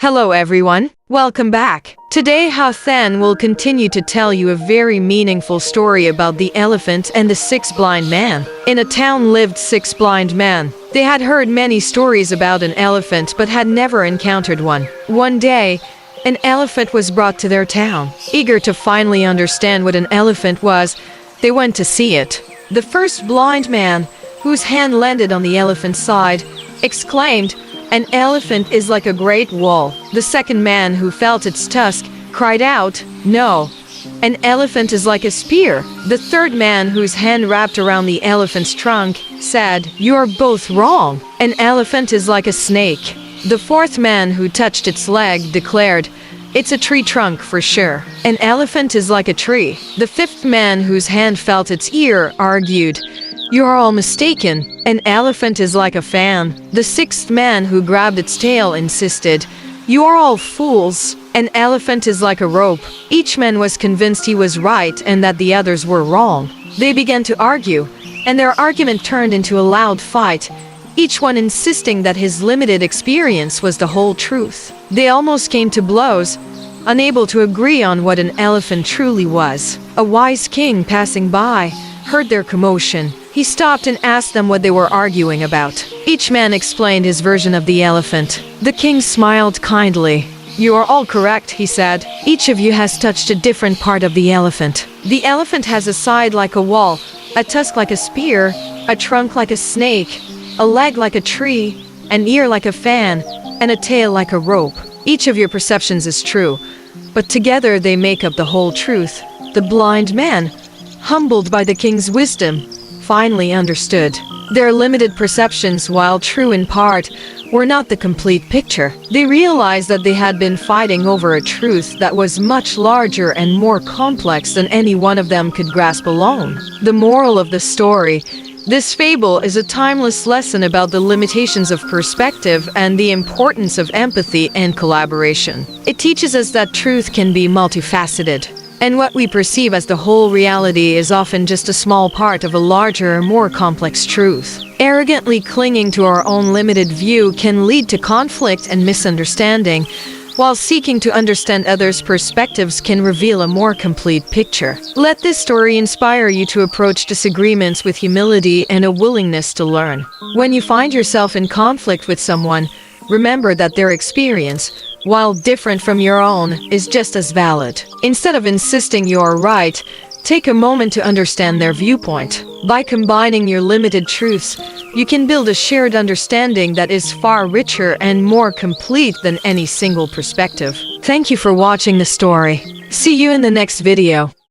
Hello everyone, welcome back. Today Hathan will continue to tell you a very meaningful story about the elephant and the six blind men. In a town lived six blind men. They had heard many stories about an elephant but had never encountered one. One day, an elephant was brought to their town. Eager to finally understand what an elephant was, they went to see it. The first blind man, whose hand landed on the elephant's side, exclaimed, "An elephant is like a great wall." The second man, who felt its tusk, cried out, "No, an elephant is like a spear." The third man, whose hand wrapped around the elephant's trunk, said, "You are both wrong. An elephant is like a snake." The fourth man, who touched its leg, declared, "It's a tree trunk for sure. An elephant is like a tree." The fifth man, whose hand felt its ear, argued, "You are all mistaken. An elephant is like a fan." The sixth man, who grabbed its tail, insisted, "You are all fools. An elephant is like a rope." Each man was convinced he was right and that the others were wrong. They began to argue, and their argument turned into a loud fight, each one insisting that his limited experience was the whole truth. They almost came to blows, unable to agree on what an elephant truly was. A wise king passing by heard their commotion. He stopped and asked them what they were arguing about. Each man explained his version of the elephant. The king smiled kindly. "You are all correct," he said. "Each of you has touched a different part of the elephant. The elephant has a side like a wall, a tusk like a spear, a trunk like a snake, a leg like a tree, an ear like a fan, and a tail like a rope. Each of your perceptions is true, but together they make up the whole truth." The blind man, humbled by the king's wisdom, finally understood. Their limited perceptions, while true in part, were not the complete picture. They realized that they had been fighting over a truth that was much larger and more complex than any one of them could grasp alone. The moral of the story: this fable is a timeless lesson about the limitations of perspective and the importance of empathy and collaboration. It teaches us that truth can be multifaceted, and what we perceive as the whole reality is often just a small part of a larger, more complex truth. Arrogantly clinging to our own limited view can lead to conflict and misunderstanding, while seeking to understand others' perspectives can reveal a more complete picture. Let this story inspire you to approach disagreements with humility and a willingness to learn. When you find yourself in conflict with someone, remember that their experience, while different from your own, is just as valid. Instead of insisting you are right, take a moment to understand their viewpoint. By combining your limited truths, you can build a shared understanding that is far richer and more complete than any single perspective. Thank you for watching the story. See you in the next video.